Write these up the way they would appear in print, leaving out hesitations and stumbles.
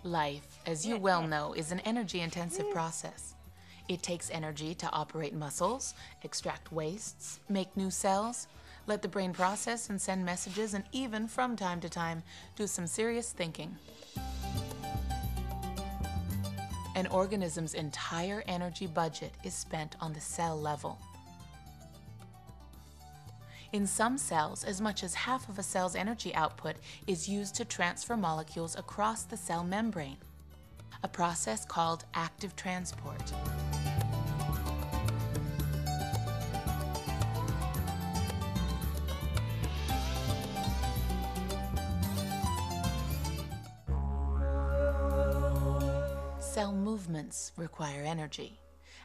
Life, as you well know, is an energy-intensive process. It takes energy to operate muscles, extract wastes, make new cells, let the brain process and send messages, and even, from time to time, do some serious thinking. An organism's entire energy budget is spent on the cell level. In some cells, as much as half of a cell's energy output is used to transfer molecules across the cell membrane, a process called active transport. Cell movements require energy,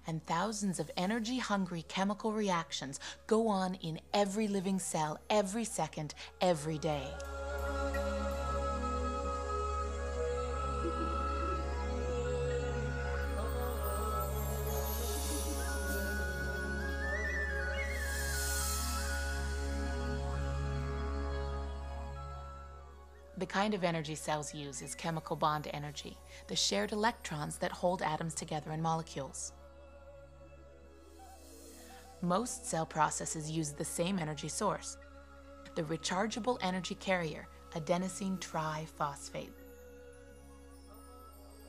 and thousands of energy-hungry chemical reactions go on in every living cell, every second, every day. The kind of energy cells use is chemical bond energy, the shared electrons that hold atoms together in molecules. Most cell processes use the same energy source, the rechargeable energy carrier, adenosine triphosphate.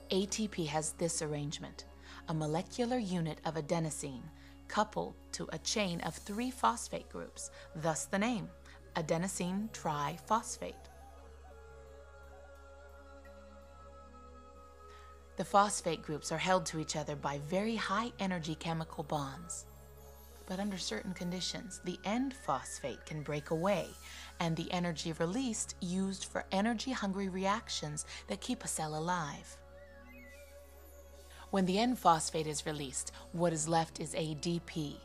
ATP has this arrangement, a molecular unit of adenosine coupled to a chain of 3 phosphate groups, thus the name, adenosine triphosphate. The phosphate groups are held to each other by very high energy chemical bonds. But under certain conditions, the end phosphate can break away, and the energy released used for energy-hungry reactions that keep a cell alive. When the end phosphate is released, what is left is ADP,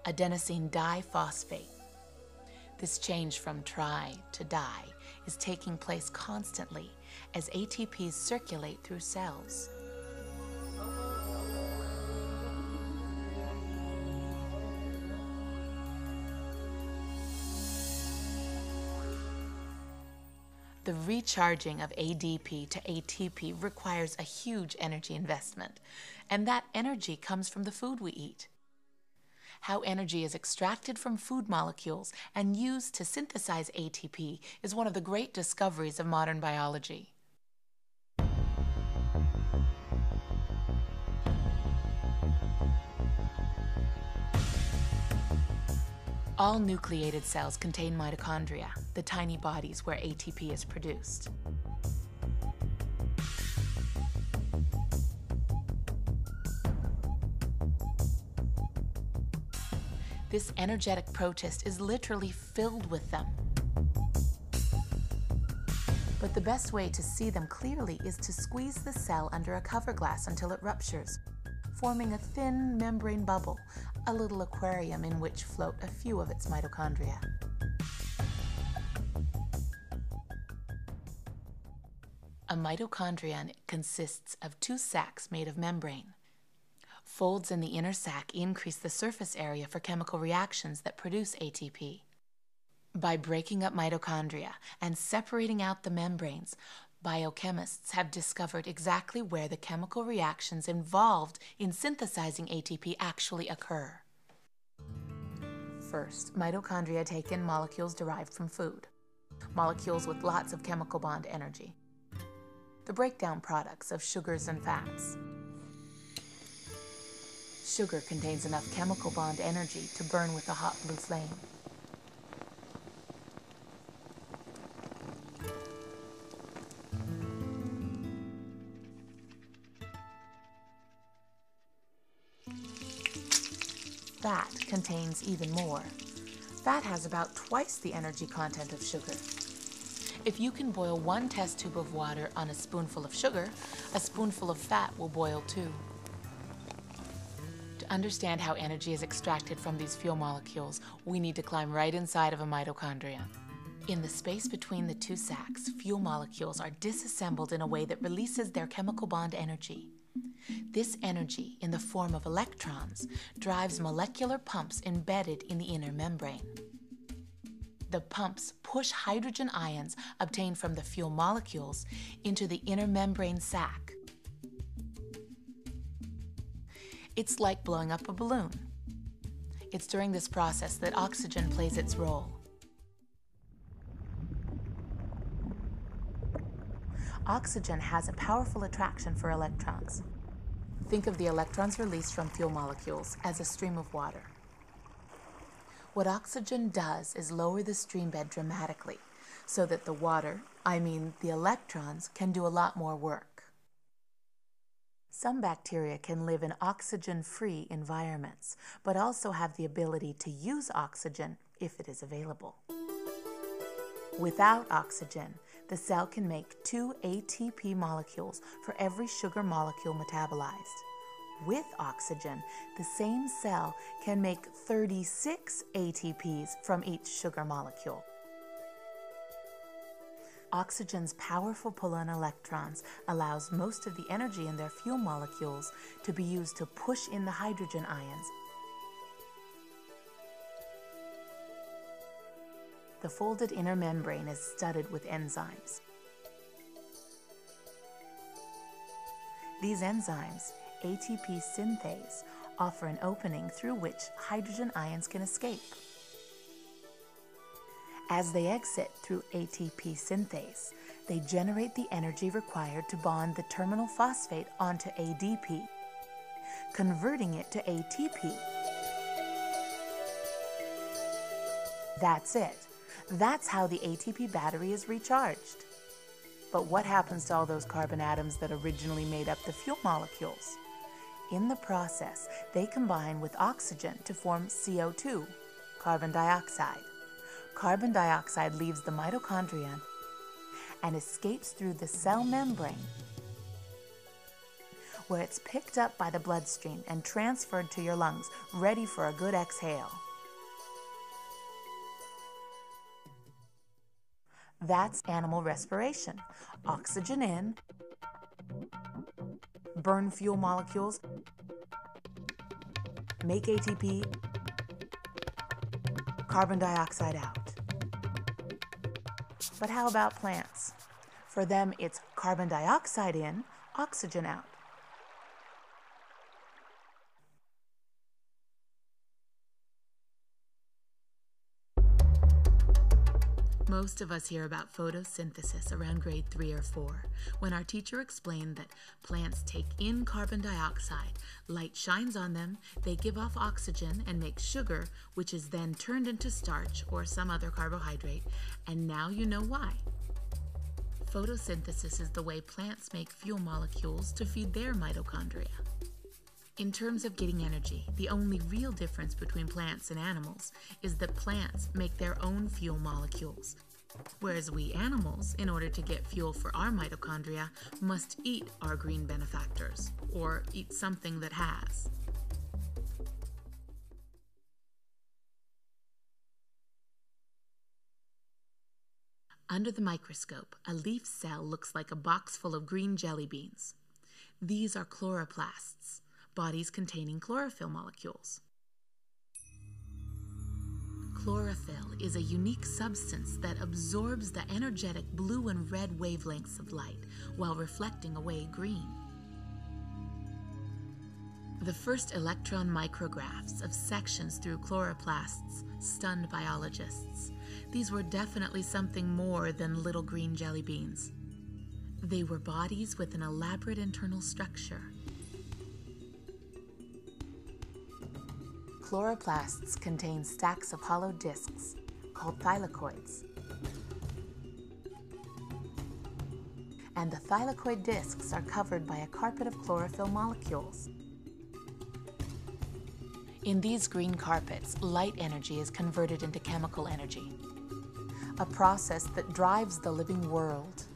adenosine diphosphate. This change from tri to di is taking place constantly as ATPs circulate through cells. The recharging of ADP to ATP requires a huge energy investment, and that energy comes from the food we eat. How energy is extracted from food molecules and used to synthesize ATP is one of the great discoveries of modern biology. All nucleated cells contain mitochondria, the tiny bodies where ATP is produced. This energetic protist is literally filled with them. But the best way to see them clearly is to squeeze the cell under a cover glass until it ruptures, forming a thin membrane bubble, a little aquarium in which float a few of its mitochondria. A mitochondrion consists of 2 sacs made of membrane. Folds in the inner sac increase the surface area for chemical reactions that produce ATP. By breaking up mitochondria and separating out the membranes, biochemists have discovered exactly where the chemical reactions involved in synthesizing ATP actually occur. First, mitochondria take in molecules derived from food, molecules with lots of chemical bond energy, the breakdown products of sugars and fats. Sugar contains enough chemical bond energy to burn with a hot blue flame. Fat contains even more. Fat has about twice the energy content of sugar. If you can boil 1 test tube of water on a spoonful of sugar, a spoonful of fat will boil too. To understand how energy is extracted from these fuel molecules, we need to climb right inside of a mitochondria. In the space between the 2 sacs, fuel molecules are disassembled in a way that releases their chemical bond energy. This energy, in the form of electrons, drives molecular pumps embedded in the inner membrane. The pumps push hydrogen ions obtained from the fuel molecules into the inner membrane sac. It's like blowing up a balloon. It's during this process that oxygen plays its role. Oxygen has a powerful attraction for electrons. Think of the electrons released from fuel molecules as a stream of water. What oxygen does is lower the stream bed dramatically so that the water, the electrons, can do a lot more work. Some bacteria can live in oxygen-free environments, but also have the ability to use oxygen if it is available. Without oxygen, the cell can make 2 ATP molecules for every sugar molecule metabolized. With oxygen, the same cell can make 36 ATPs from each sugar molecule. Oxygen's powerful pull on electrons allows most of the energy in their fuel molecules to be used to push in the hydrogen ions. The folded inner membrane is studded with enzymes. These enzymes, ATP synthase, offer an opening through which hydrogen ions can escape. As they exit through ATP synthase, they generate the energy required to bond the terminal phosphate onto ADP, converting it to ATP. That's it. That's how the ATP battery is recharged. But what happens to all those carbon atoms that originally made up the fuel molecules? In the process, they combine with oxygen to form CO2, carbon dioxide. Carbon dioxide leaves the mitochondria and escapes through the cell membrane, where it's picked up by the bloodstream and transferred to your lungs, ready for a good exhale. That's animal respiration. Oxygen in, burn fuel molecules, make ATP, carbon dioxide out. But how about plants? For them, it's carbon dioxide in, oxygen out. Most of us hear about photosynthesis around grade 3 or 4, when our teacher explained that plants take in carbon dioxide, light shines on them, they give off oxygen and make sugar, which is then turned into starch or some other carbohydrate, and now you know why. Photosynthesis is the way plants make fuel molecules to feed their mitochondria. In terms of getting energy, the only real difference between plants and animals is that plants make their own fuel molecules, whereas we animals, in order to get fuel for our mitochondria, must eat our green benefactors, or eat something that has. Under the microscope, a leaf cell looks like a box full of green jelly beans. These are chloroplasts, bodies containing chlorophyll molecules. Chlorophyll is a unique substance that absorbs the energetic blue and red wavelengths of light while reflecting away green. The first electron micrographs of sections through chloroplasts stunned biologists. These were definitely something more than little green jelly beans. They were bodies with an elaborate internal structure. Chloroplasts contain stacks of hollow discs called thylakoids. And the thylakoid discs are covered by a carpet of chlorophyll molecules. In these green carpets, light energy is converted into chemical energy, a process that drives the living world.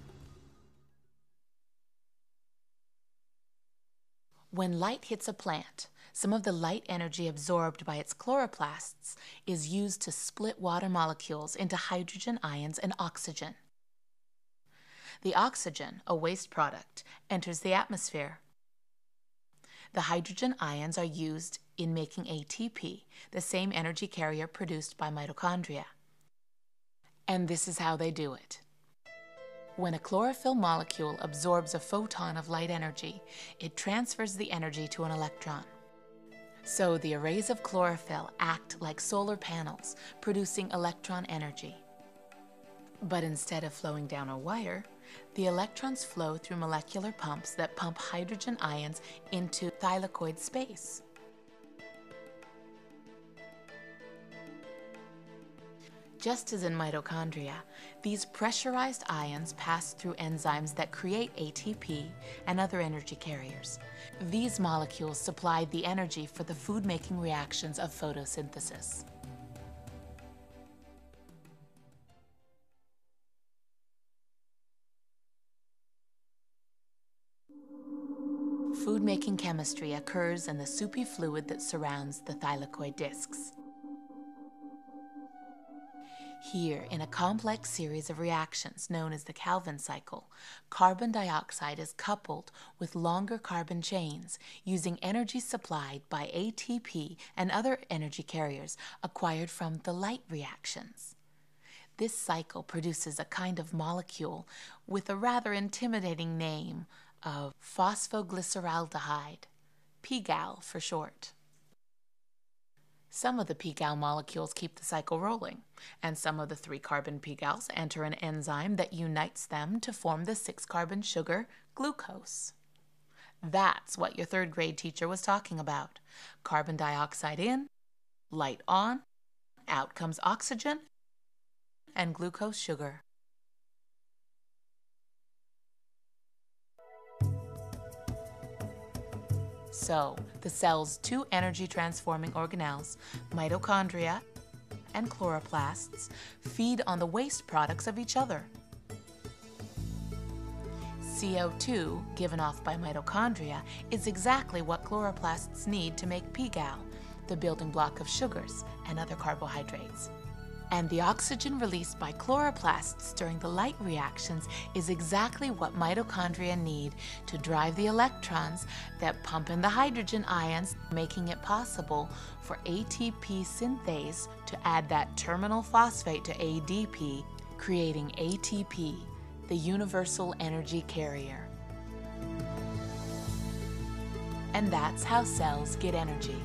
When light hits a plant, some of the light energy absorbed by its chloroplasts is used to split water molecules into hydrogen ions and oxygen. The oxygen, a waste product, enters the atmosphere. The hydrogen ions are used in making ATP, the same energy carrier produced by mitochondria. And this is how they do it. When a chlorophyll molecule absorbs a photon of light energy, it transfers the energy to an electron. So the arrays of chlorophyll act like solar panels, producing electron energy. But instead of flowing down a wire, the electrons flow through molecular pumps that pump hydrogen ions into thylakoid space. Just as in mitochondria, these pressurized ions pass through enzymes that create ATP and other energy carriers. These molecules supply the energy for the food-making reactions of photosynthesis. Food-making chemistry occurs in the soupy fluid that surrounds the thylakoid discs. Here, in a complex series of reactions known as the Calvin cycle, carbon dioxide is coupled with longer carbon chains using energy supplied by ATP and other energy carriers acquired from the light reactions. This cycle produces a kind of molecule with a rather intimidating name of phosphoglyceraldehyde, PGAL for short. Some of the PGAL molecules keep the cycle rolling, and some of the 3-carbon PGALs enter an enzyme that unites them to form the 6-carbon sugar glucose. That's what your 3rd grade teacher was talking about. Carbon dioxide in, light on, out comes oxygen and glucose sugar. So, the cell's 2 energy-transforming organelles, mitochondria and chloroplasts, feed on the waste products of each other. CO2, given off by mitochondria, is exactly what chloroplasts need to make PGAL, the building block of sugars and other carbohydrates. And the oxygen released by chloroplasts during the light reactions is exactly what mitochondria need to drive the electrons that pump in the hydrogen ions, making it possible for ATP synthase to add that terminal phosphate to ADP, creating ATP, the universal energy carrier. And that's how cells get energy.